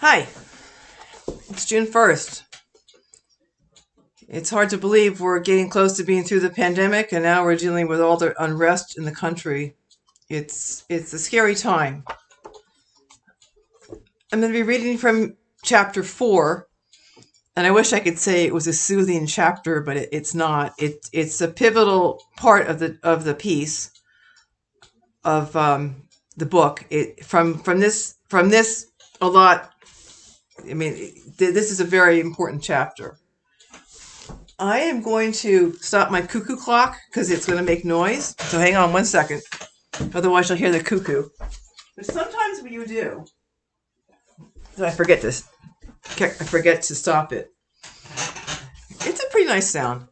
Hi, it's June 1st. It's hard to believe we're getting close to being through the pandemic and now we're dealing with all the unrest in the country. It's a scary time. I'm going to be reading from chapter 4, and I wish I could say it was a soothing chapter, but it's not. It's a pivotal part of the piece of the book. From this a lot. I mean, this is a very important chapter. I am going to stop my cuckoo clock because it's going to make noise. So hang on one second. Otherwise, you'll hear the cuckoo. But sometimes when you do, I forget this. I forget to stop it. It's a pretty nice sound.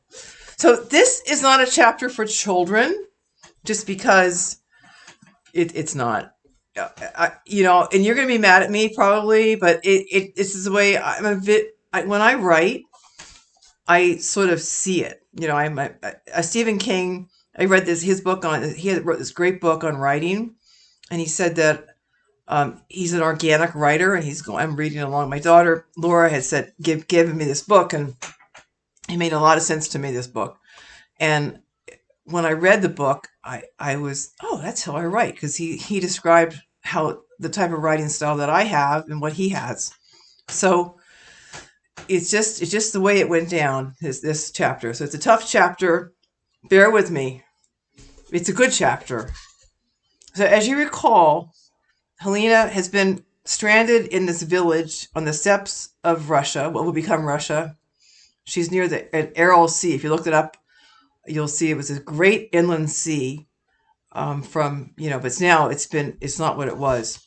So this is not a chapter for children, just because it's not. And you're going to be mad at me probably, but this is the way I'm a bit. When I write, I sort of see it. I'm a Stephen King. I read his book he wrote this great book on writing, and he said that he's an organic writer, and I'm reading along. My daughter Laura had said, given me this book, and it made a lot of sense to me, this book. And when I read the book, I was, oh, that's how I write, because he described how the type of writing style that I have and what he has. So it's just the way it went down, this chapter. So it's a tough chapter. Bear with me. It's a good chapter. So as you recall, Helena has been stranded in this village on the steppes of Russia, what will become Russia. She's near an Aral Sea. If you looked it up, you'll see it was a great inland sea. But now it's not what it was.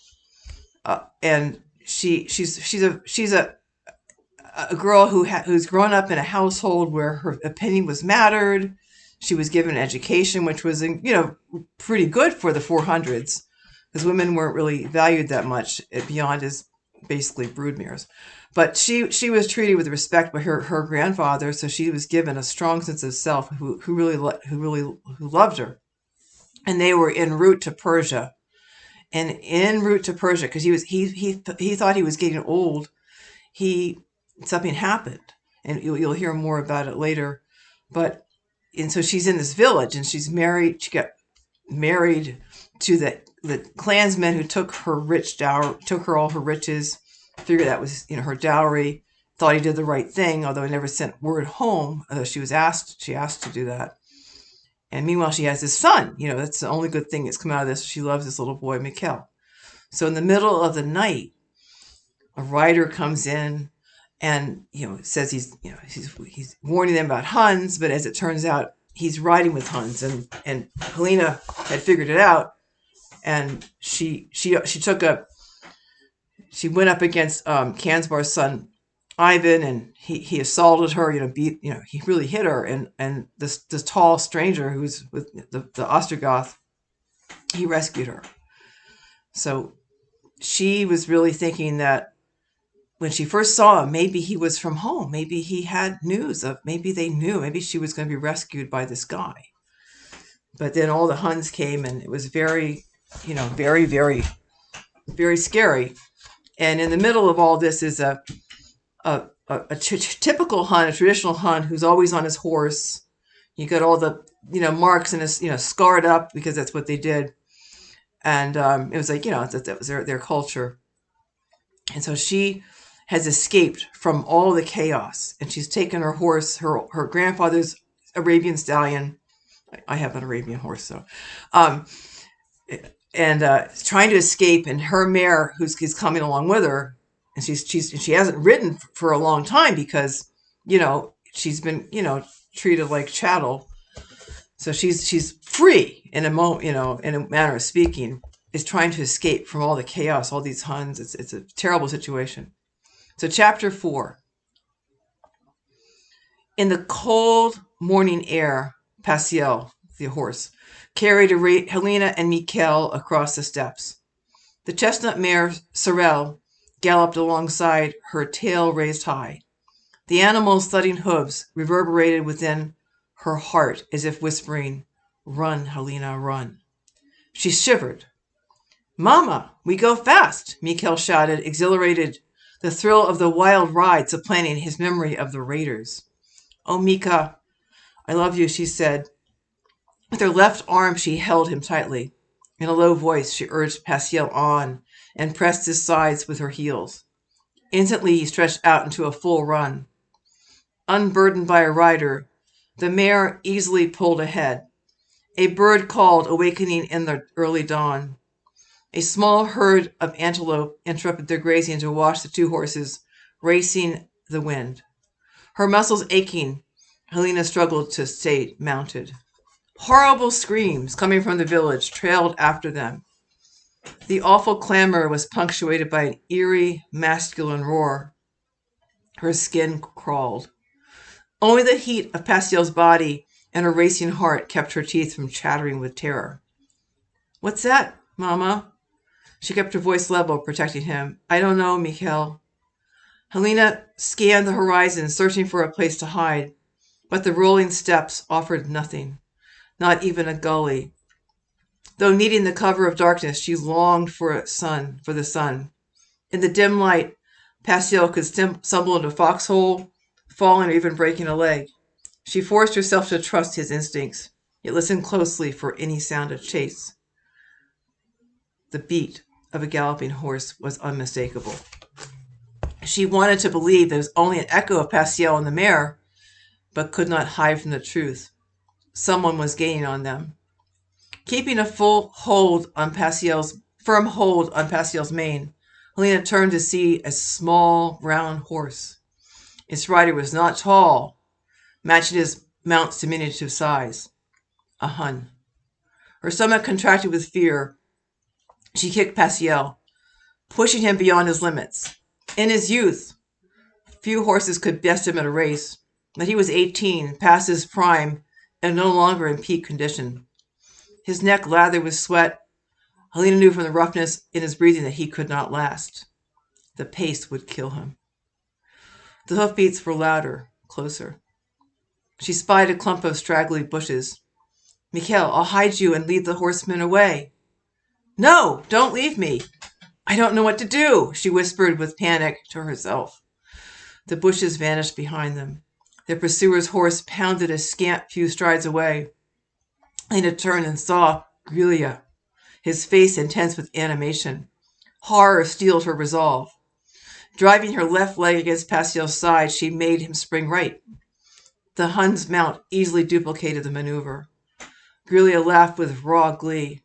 And she's a girl who's grown up in a household where her opinion was mattered. She was given education, which was pretty good for the 400s, because women weren't really valued that much beyond as basically broodmares. But she was treated with respect by her grandfather, so she was given a strong sense of self, who loved her. And they were en route to Persia, because he thought he was getting old. Something happened, and you'll hear more about it later. And so she's in this village, and she's married. She got married to the clansman who took her all her riches. Figured that was her dowry. Thought he did the right thing, although he never sent word home. Although she asked to do that. And meanwhile, she has this son. That's the only good thing that's come out of this. She loves this little boy, Mikhail. So in the middle of the night, a rider comes in and says he's warning them about Huns, but as it turns out, he's riding with Huns, and Helena had figured it out, and she went up against Kansbar's son Ivan, and he assaulted her, he really hit her, and this tall stranger who's with the Ostrogoth, he rescued her. So she was really thinking that when she first saw him, maybe he was from home. Maybe he had news maybe they knew. Maybe she was going to be rescued by this guy. But then all the Huns came, and it was very, very, very, very scary. And in the middle of all this is a typical Hun, a traditional Hun, who's always on his horse. You got all the, marks in his, scarred up, because that's what they did. And it was like, that was their culture. And so she has escaped from all the chaos, and she's taken her horse, her grandfather's Arabian stallion. I have an Arabian horse, so, trying to escape, and her mare, who's coming along with her, and she hasn't ridden for a long time because, she's been, treated like chattel. So she's free in a moment, in a manner of speaking, is trying to escape from all the chaos, all these Huns. It's a terrible situation. So chapter 4. In the cold morning air, Pasiel, the horse, carried Helena and Mikhail across the steppes. The chestnut mare, Sorel, galloped alongside, her tail raised high. The animal's thudding hooves reverberated within her heart as if whispering, "Run, Helena, run." She shivered. "Mama, we go fast," Mikhail shouted, exhilarated the thrill of the wild ride supplanting his memory of the raiders. "Oh, Mika, I love you," she said. With her left arm, she held him tightly. In a low voice, she urged Pasiel on and pressed his sides with her heels. Instantly, he stretched out into a full run. Unburdened by a rider, the mare easily pulled ahead. A bird called, awakening in the early dawn. A small herd of antelope interrupted their grazing to watch the two horses racing the wind. Her muscles aching, Helena struggled to stay mounted. Horrible screams coming from the village trailed after them. The awful clamor was punctuated by an eerie, masculine roar. Her skin crawled. Only the heat of Pasiel's body and her racing heart kept her teeth from chattering with terror. "What's that, Mama?" She kept her voice level, protecting him. "I don't know, Mikhail." Helena scanned the horizon, searching for a place to hide, but the rolling steppes offered nothing, not even a gully. Though needing the cover of darkness, she longed for the sun. In the dim light, Pasiel could stumble into a foxhole, falling or even breaking a leg. She forced herself to trust his instincts, yet listened closely for any sound of chase. The beat of a galloping horse was unmistakable. She wanted to believe that it was only an echo of Pasiel and the mare, but could not hide from the truth. Someone was gaining on them. Keeping a firm hold on Pasiel's mane, Helena turned to see a small brown horse. Its rider was not tall, matching his mount's diminutive size. A Hun. Her stomach contracted with fear. She kicked Pasiel, pushing him beyond his limits. In his youth, few horses could best him at a race, but he was 18, past his prime, and no longer in peak condition. His neck lathered with sweat. Helena knew from the roughness in his breathing that he could not last. The pace would kill him. The hoofbeats were louder, closer. She spied a clump of straggly bushes. "Mikhail, I'll hide you and lead the horsemen away." "No, don't leave me. I don't know what to do," she whispered with panic to herself. The bushes vanished behind them. Their pursuer's horse pounded a scant few strides away. Lena turned and saw Grilia, his face intense with animation. Horror steeled her resolve. Driving her left leg against Pasiel's side, she made him spring right. The Hun's mount easily duplicated the maneuver. Grilia laughed with raw glee.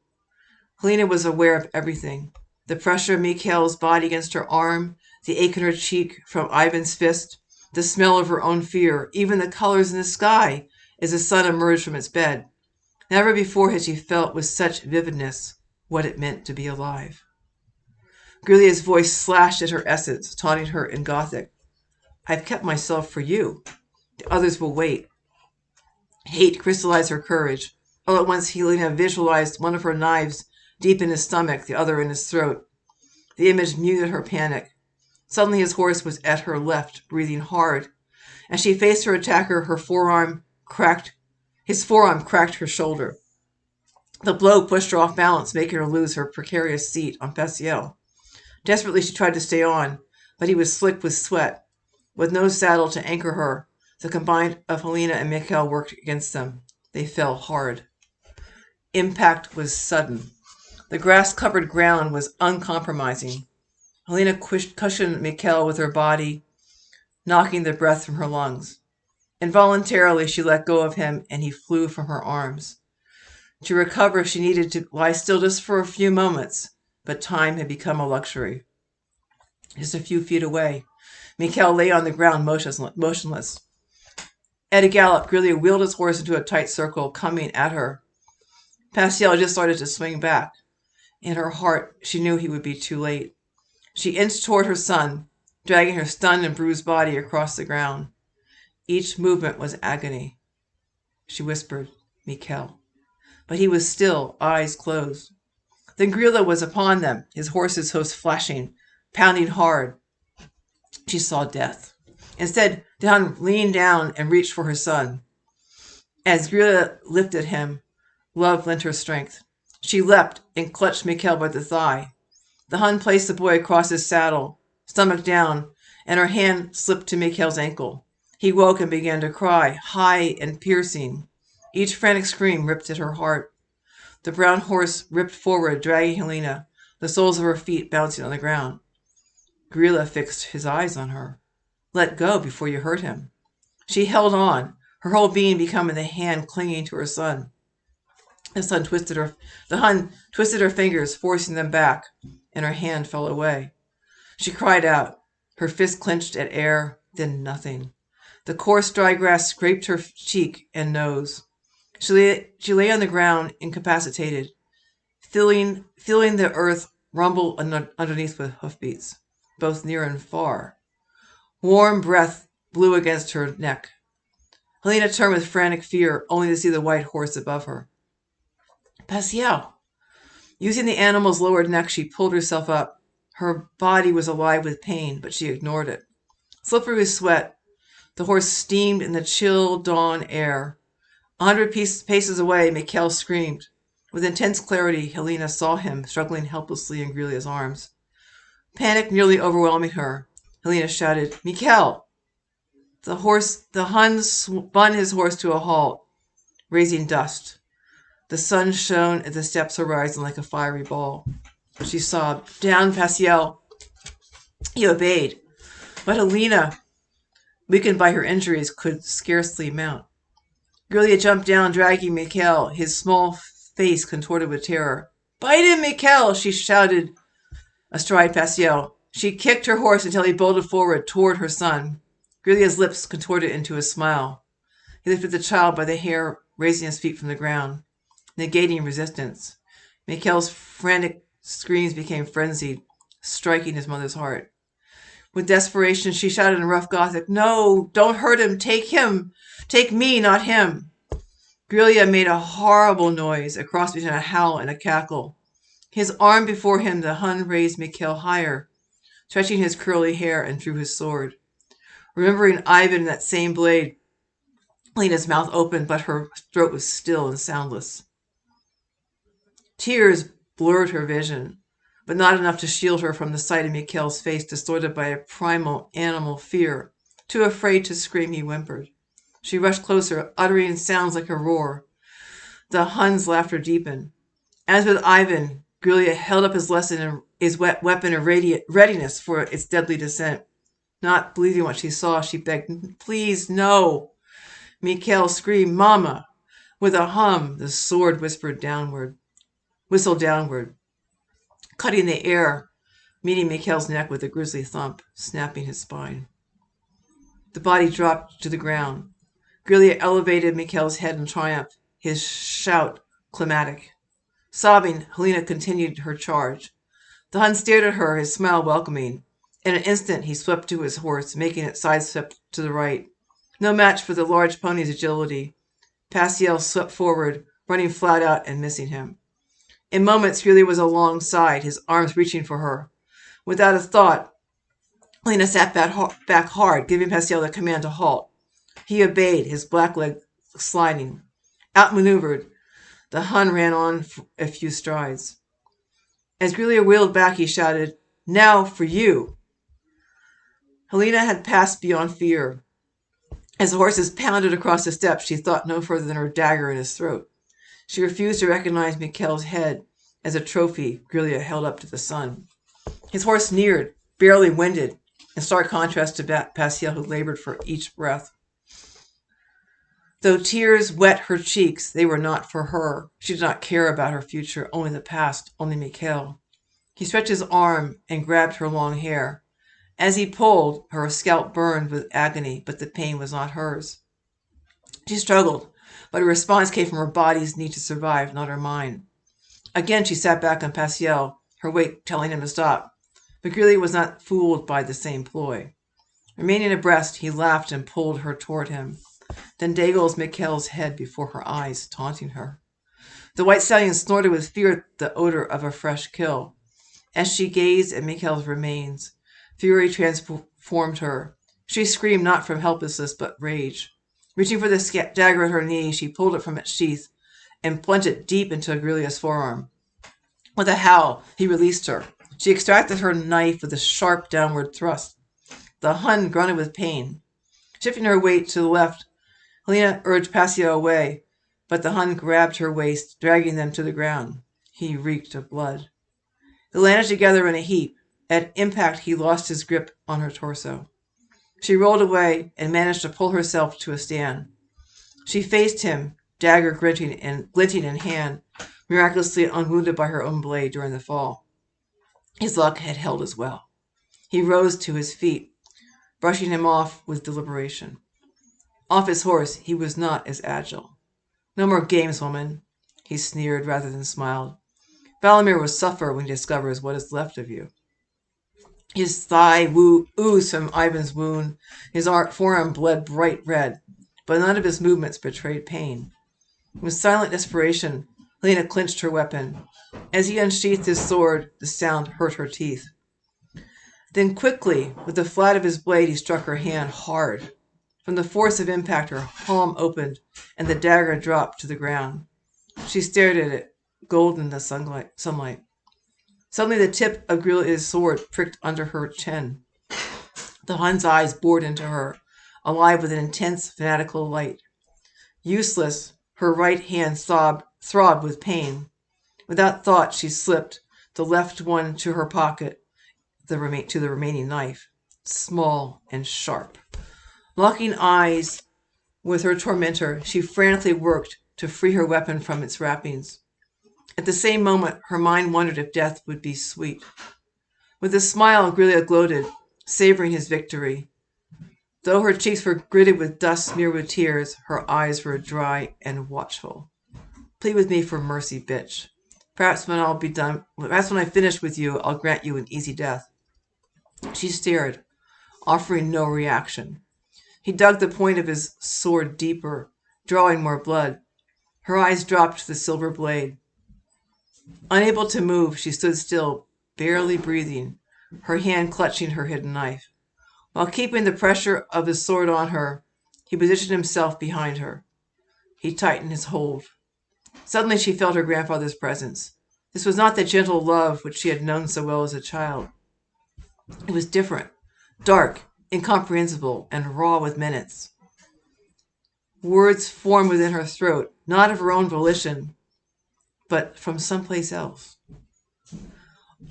Helena was aware of everything. The pressure of Mikhail's body against her arm, the ache in her cheek from Ivan's fist, the smell of her own fear, even the colors in the sky as the sun emerged from its bed. Never before had she felt with such vividness what it meant to be alive. Grilia's voice slashed at her essence, taunting her in Gothic. "I've kept myself for you. The others will wait." Hate crystallized her courage. All at once, Helena visualized one of her knives deep in his stomach, the other in his throat. The image muted her panic. Suddenly his horse was at her left, breathing hard. As she faced her attacker, his forearm cracked her shoulder. The blow pushed her off balance, making her lose her precarious seat on Pasiel. Desperately, she tried to stay on, but he was slick with sweat. With no saddle to anchor her, the combine of Helena and Mikhail worked against them. They fell hard. Impact was sudden. The grass-covered ground was uncompromising. Helena cushioned Mikhail with her body, knocking the breath from her lungs. Involuntarily, she let go of him, and he flew from her arms. To recover, she needed to lie still just for a few moments, but time had become a luxury. Just a few feet away, Mikhail lay on the ground motionless. At a gallop, Grilia wheeled his horse into a tight circle, coming at her. Pasiel just started to swing back. In her heart, she knew he would be too late. She inched toward her son, dragging her stunned and bruised body across the ground. Each movement was agony. She whispered, "Mikhail." But he was still, eyes closed. Then Grilia was upon them, his horse's hoofs flashing, pounding hard. She saw death. Instead, the Hun leaned down and reached for her son. As Grilia lifted him, love lent her strength. She leapt and clutched Mikhail by the thigh. The Hun placed the boy across his saddle, stomach down, and her hand slipped to Mikhail's ankle. He woke and began to cry, high and piercing. Each frantic scream ripped at her heart. The brown horse ripped forward, dragging Helena, the soles of her feet bouncing on the ground. Grilla fixed his eyes on her. Let go before you hurt him. She held on, her whole being becoming the hand clinging to her son. The Hun twisted her fingers, forcing them back, and her hand fell away. She cried out, her fist clenched at air, then nothing. The coarse dry grass scraped her cheek and nose. She lay on the ground, incapacitated, feeling the earth rumble underneath with hoofbeats, both near and far. Warm breath blew against her neck. Helena turned with frantic fear, only to see the white horse above her. Pasiel! Using the animal's lowered neck, she pulled herself up. Her body was alive with pain, but she ignored it. Slippery with sweat, the horse steamed in the chill dawn air. 100 paces away, Mikhail screamed. With intense clarity, Helena saw him struggling helplessly in Grilia's arms. Panic nearly overwhelming her, Helena shouted, Mikhail! The Hun spun his horse to a halt, raising dust. The sun shone at the steps horizon like a fiery ball. She sobbed, Down, Pasiel! He obeyed, but Helena, weakened by her injuries, could scarcely mount. Grilia jumped down, dragging Mikhail, his small face contorted with terror. Bite him, Mikhail! She shouted astride Pasiel. She kicked her horse until he bolted forward toward her son. Grilia's lips contorted into a smile. He lifted the child by the hair, raising his feet from the ground, negating resistance. Mikhail's frantic screams became frenzied, striking his mother's heart. With desperation, she shouted in rough Gothic, No, don't hurt him. Take him. Take me, not him. Grilia made a horrible noise, a cross between a howl and a cackle. His arm before him, the Hun raised Mikhail higher, stretching his curly hair, and drew his sword. Remembering Ivan and that same blade, Lena's mouth opened, but her throat was still and soundless. Tears blurred her vision, but not enough to shield her from the sight of Mikhail's face distorted by a primal animal fear. Too afraid to scream, he whimpered. She rushed closer, uttering sounds like a roar. The Hun's laughter deepened. As with Ivan, Grilia held up his weapon in readiness for its deadly descent. Not believing what she saw, she begged, Please, no. Mikhail screamed, Mama. With a hum, the sword whistled downward, cutting the air, meeting Mikhail's neck with a grisly thump, snapping his spine. The body dropped to the ground. Grilia elevated Mikhail's head in triumph, his shout climatic. Sobbing, Helena continued her charge. The Hun stared at her, his smile welcoming. In an instant, he swept to his horse, making it sidestep to the right. No match for the large pony's agility. Pasiel swept forward, running flat out and missing him. In moments, Grilia was alongside, his arms reaching for her. Without a thought, Lena sat back hard, giving Pasiel the command to halt. He obeyed, his black leg sliding. Outmaneuvered, the Hun ran on a few strides. As Grilia wheeled back, he shouted, Now for you! Helena had passed beyond fear. As the horses pounded across the steps, she thought no further than her dagger in his throat. She refused to recognize Mikhail's head as a trophy Grilia held up to the sun. His horse neared, barely winded, in stark contrast to Pasiel, who labored for each breath. Though tears wet her cheeks, they were not for her. She did not care about her future, only the past, only Mikhail. He stretched his arm and grabbed her long hair. As he pulled, her scalp burned with agony, but the pain was not hers. She struggled, but a response came from her body's need to survive, not her mind. Again she sat back on Pasiel, her weight telling him to stop. But Grilia was not fooled by the same ploy. Remaining abreast, he laughed and pulled her toward him. Then dangles Mikhail's head before her eyes, taunting her. The white stallion snorted with fear at the odor of a fresh kill. As she gazed at Mikhail's remains, fury transformed her. She screamed not from helplessness, but rage. Reaching for the dagger at her knee, she pulled it from its sheath and plunged it deep into Grilia's forearm. With a howl, he released her. She extracted her knife with a sharp downward thrust. The Hun grunted with pain. Shifting her weight to the left, Lena urged Passio away, but the Hun grabbed her waist, dragging them to the ground. He reeked of blood. They landed together in a heap. At impact, he lost his grip on her torso. She rolled away and managed to pull herself to a stand. She faced him, dagger glinting in hand, miraculously unwounded by her own blade during the fall. His luck had held as well. He rose to his feet, brushing him off with deliberation. Off his horse, he was not as agile. No more games, woman, he sneered rather than smiled. Valamir will suffer when he discovers what is left of you. His thigh oozed from Ivan's wound. His forearm bled bright red, but none of his movements betrayed pain. With silent desperation, Lena clenched her weapon. As he unsheathed his sword, the sound hurt her teeth. Then quickly, with the flat of his blade, he struck her hand hard. From the force of impact, her palm opened, and the dagger dropped to the ground. She stared at it, golden in the sunlight. Suddenly, the tip of Grelia's sword pricked under her chin. The Hun's eyes bored into her, alive with an intense, fanatical light. Useless, her right hand throbbed with pain. Without thought, she slipped the left one to her pocket, to the remaining knife, small and sharp. Locking eyes with her tormentor, she frantically worked to free her weapon from its wrappings. At the same moment, her mind wondered if death would be sweet. With a smile, Grelia gloated, savoring his victory. Though her cheeks were gritted with dust smeared with tears, her eyes were dry and watchful. Plead with me for mercy, bitch. Perhaps when I finish with you, I'll grant you an easy death. She stared, offering no reaction. He dug the point of his sword deeper, drawing more blood. Her eyes dropped to the silver blade. Unable to move, she stood still, barely breathing, her hand clutching her hidden knife. While keeping the pressure of his sword on her, he positioned himself behind her. He tightened his hold. Suddenly she felt her grandfather's presence. This was not the gentle love which she had known so well as a child. It was different, dark, incomprehensible, and raw with menace. Words formed within her throat, not of her own volition, but from someplace else.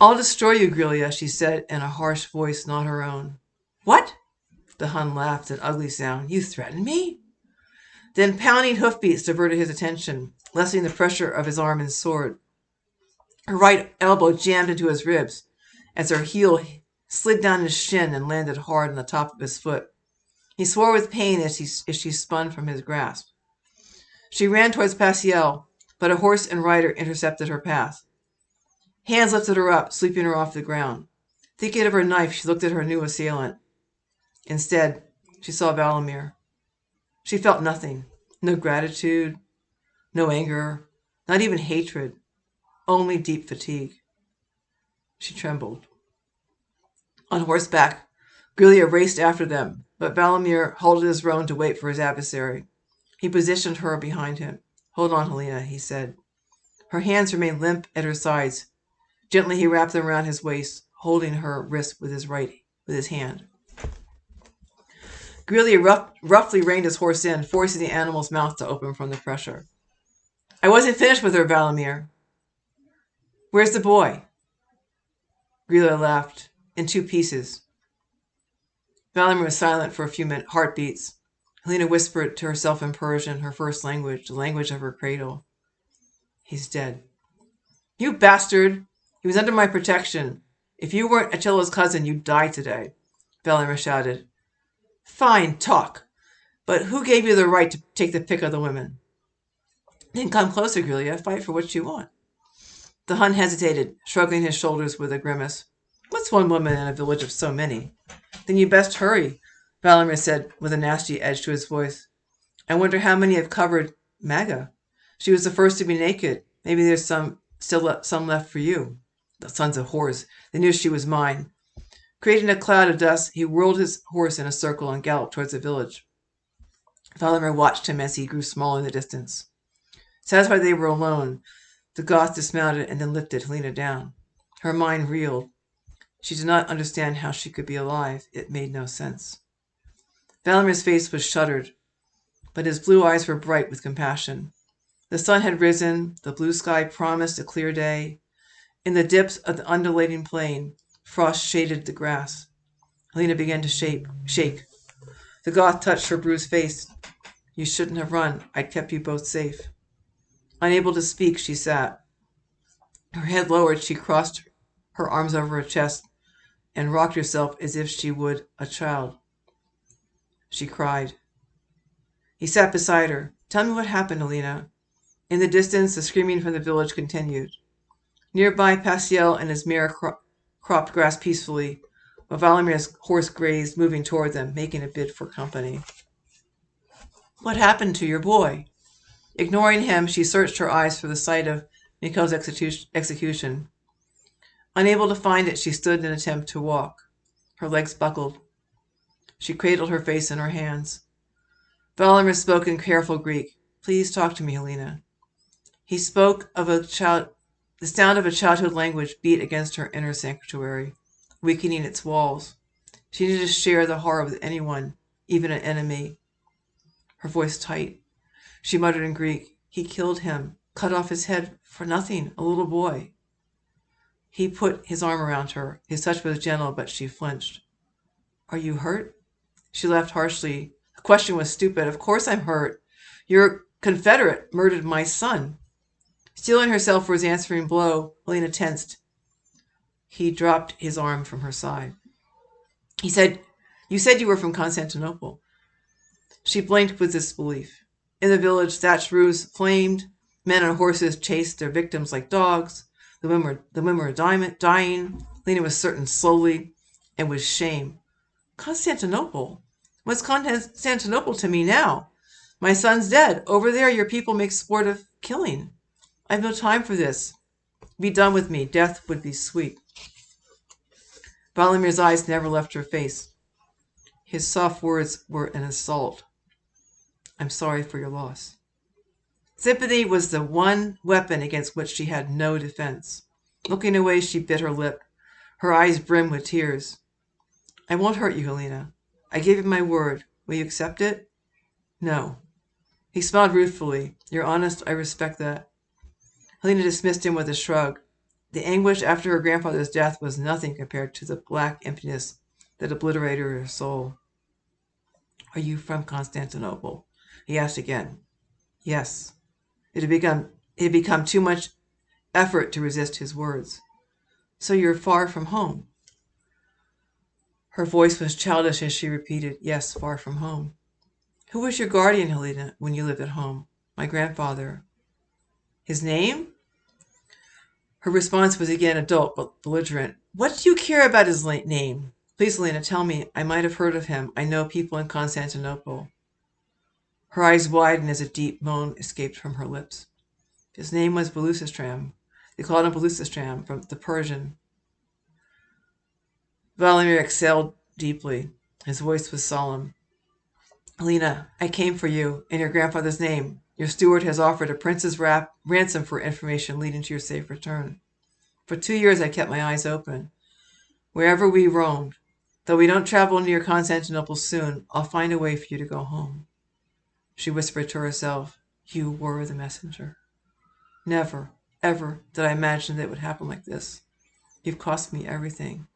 I'll destroy you, Grelia, she said in a harsh voice not her own. What? The Hun laughed, an ugly sound. You threaten me? Then pounding hoofbeats diverted his attention, lessening the pressure of his arm and sword. Her right elbow jammed into his ribs as her heel slid down his shin and landed hard on the top of his foot. He swore with pain as she spun from his grasp. She ran towards Pasiel, but a horse and rider intercepted her path. Hands lifted her up, sweeping her off the ground. Thinking of her knife, she looked at her new assailant. Instead, she saw Valamir. She felt nothing. No gratitude, no anger, not even hatred. Only deep fatigue. She trembled. On horseback, Grelia raced after them, but Valamir halted his roan to wait for his adversary. He positioned her behind him. Hold on, Helena, he said. Her hands remained limp at her sides. Gently he wrapped them around his waist, holding her wrist with his hand. Grelia roughly reined his horse in, forcing the animal's mouth to open from the pressure. I wasn't finished with her, Valamir. Where's the boy? Grelia laughed. In 2 pieces. Valamir was silent for a few heartbeats. Helena whispered to herself in Persian, her first language, the language of her cradle. He's dead. You bastard! He was under my protection. If you weren't Attila's cousin, you'd die today, Valamir shouted. Fine talk, but who gave you the right to take the pick of the women? Then come closer, Grelia. Fight for what you want. The Hun hesitated, shrugging his shoulders with a grimace. What's one woman in a village of so many? Then you best hurry, Valamir said with a nasty edge to his voice. I wonder how many have covered Maga. She was the first to be naked. Maybe there's some left for you. The sons of whores. They knew she was mine. Creating a cloud of dust, he whirled his horse in a circle and galloped towards the village. Valamir watched him as he grew small in the distance. Satisfied they were alone, the Goth dismounted and then lifted Helena down. Her mind reeled. She did not understand how she could be alive. It made no sense. Valamir's face was shuttered, but his blue eyes were bright with compassion. The sun had risen, the blue sky promised a clear day. In the dips of the undulating plain, frost shaded the grass. Lena began to shake. The Goth touched her bruised face. You shouldn't have run. I'd kept you both safe. Unable to speak, she sat. Her head lowered, she crossed her arms over her chest and rocked herself as if she would a child. She cried. He sat beside her. Tell me what happened, Lena. In the distance, the screaming from the village continued. Nearby, Pasiel and his mare cropped grass peacefully, while Valamir's horse grazed, moving toward them, making a bid for company. What happened to your boy? Ignoring him, she searched her eyes for the site of Mikkel's execution. Unable to find it, she stood in an attempt to walk. Her legs buckled. She cradled her face in her hands. Valimir spoke in careful Greek. Please talk to me, Helena. He spoke of a child. The sound of a childhood language beat against her inner sanctuary, weakening its walls. She needed to share the horror with anyone, even an enemy. Her voice tight. She muttered in Greek. He killed him, cut off his head for nothing, a little boy. He put his arm around her. His touch was gentle, but she flinched. Are you hurt? She laughed harshly. The question was stupid. Of course I'm hurt. Your confederate murdered my son. Steeling herself for his answering blow, Lena tensed. He dropped his arm from her side. You said you were from Constantinople. She blinked with disbelief. In the village, thatched roofs flamed. Men on horses chased their victims like dogs. The women were dying. Lena was certain slowly and with shame. Constantinople? What's Constantinople to me now? My son's dead. Over there, your people make sport of killing. I have no time for this. Be done with me. Death would be sweet. Valamir's eyes never left her face. His soft words were an assault. I'm sorry for your loss. Sympathy was the one weapon against which she had no defense. Looking away, she bit her lip. Her eyes brimmed with tears. I won't hurt you, Helena. I gave you my word. Will you accept it? No. He smiled ruefully. You're honest. I respect that. Helena dismissed him with a shrug. The anguish after her grandfather's death was nothing compared to the black emptiness that obliterated her soul. Are you from Constantinople? He asked again. Yes. It had become too much effort to resist his words. So you're far from home? Her voice was childish as she repeated, yes, far from home. Who was your guardian, Helena, when you lived at home? My grandfather. His name? Her response was again adult but belligerent. What do you care about his name? Please, Lena, tell me. I might have heard of him. I know people in Constantinople. Her eyes widened as a deep moan escaped from her lips. His name was Belusistram. They called him Belusistram from the Persian. Valimir exhaled deeply. His voice was solemn. Lena, I came for you in your grandfather's name. Your steward has offered a prince's ransom for information leading to your safe return. For 2 years I kept my eyes open. Wherever we roamed, though we don't travel near Constantinople soon, I'll find a way for you to go home. She whispered to herself, you were the messenger. Never, ever did I imagine that it would happen like this. You've cost me everything.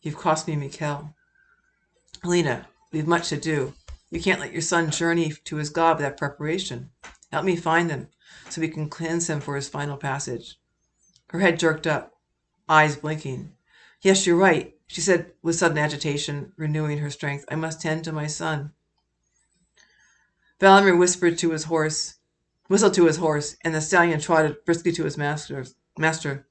You've cost me Mikkel. Lena, we've much to do. You can't let your son journey to his God without preparation. Help me find him, so we can cleanse him for his final passage. Her head jerked up, eyes blinking. Yes, you're right, she said with sudden agitation, renewing her strength. I must tend to my son. Valimir whistled to his horse, and the stallion trotted briskly to his master.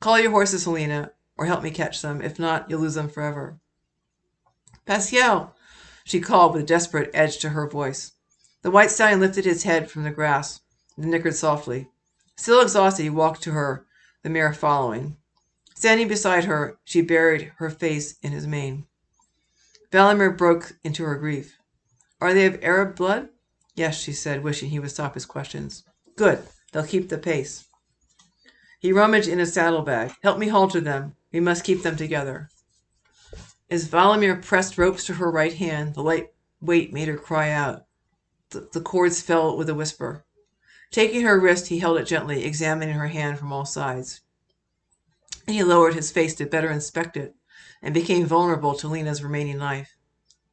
Call your horses, Helena, or help me catch them. If not, you'll lose them forever. Pasiel, she called with a desperate edge to her voice. The white stallion lifted his head from the grass and nickered softly. Still exhausted, he walked to her, the mare following. Standing beside her, she buried her face in his mane. Valimir broke into her grief. Are they of Arab blood? Yes, she said, wishing he would stop his questions. Good. They'll keep the pace. He rummaged in his saddlebag. Help me halter them. We must keep them together. As Valamir pressed ropes to her right hand, the light weight made her cry out. The cords fell with a whisper. Taking her wrist, he held it gently, examining her hand from all sides. He lowered his face to better inspect it, and became vulnerable to Lena's remaining life.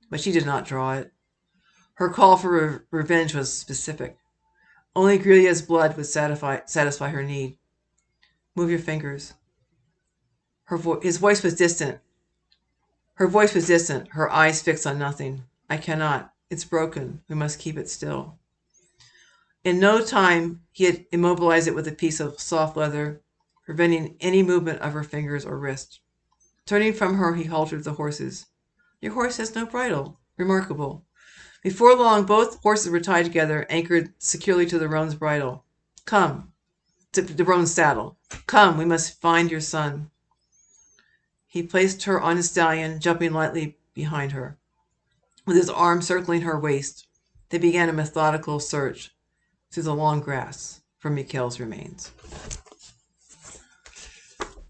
But she did not draw it. Her call for revenge was specific. Only Grelia's blood would satisfy her need. Move your fingers. His voice was distant. Her voice was distant, her eyes fixed on nothing. I cannot. It's broken. We must keep it still. In no time, he had immobilized it with a piece of soft leather, preventing any movement of her fingers or wrist. Turning from her, he halted the horses. Your horse has no bridle. Remarkable. Before long, both horses were tied together, anchored securely to the roan's bridle. Come. To the roan's saddle. Come, we must find your son. He placed her on his stallion, jumping lightly behind her. With his arm circling her waist, they began a methodical search through the long grass for Mikhail's remains.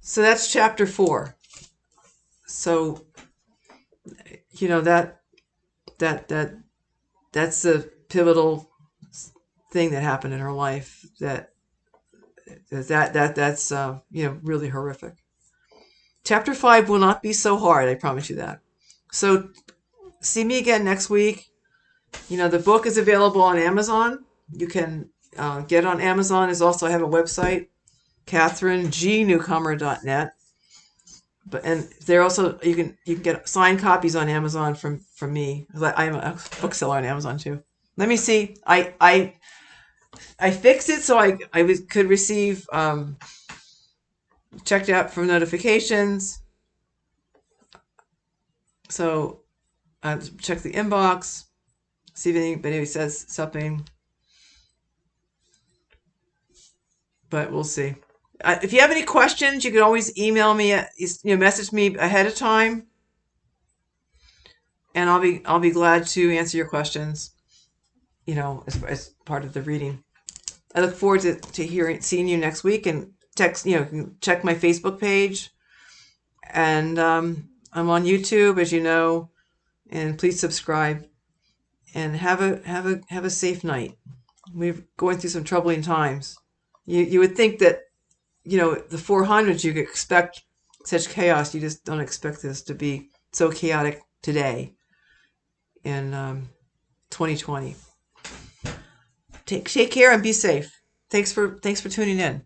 So that's chapter 4. So, that's a pivotal thing that happened in her life. That's really horrific. Chapter 5 will not be so hard, I promise you that. So see me again next week. The book is available on Amazon. You can get it on Amazon. I have a website, CatherineGNewcomer.net. And there also you can get signed copies on Amazon from me. I'm a bookseller on Amazon too. Let me see. I fixed it so I could receive checked out for notifications. So check the inbox, see if anybody says something. But we'll see. If you have any questions, you can always email me, message me ahead of time, and I'll be glad to answer your questions. As part of the reading. I look forward to seeing you next week, and you can check my Facebook page, and I'm on YouTube, as you know, and please subscribe, and have a safe night. We're going through some troubling times. You would think that the 400s you could expect such chaos. You just don't expect this to be so chaotic today in 2020. Take care and be safe. Thanks for tuning in.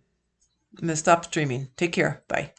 I'm going to stop streaming. Take care. Bye.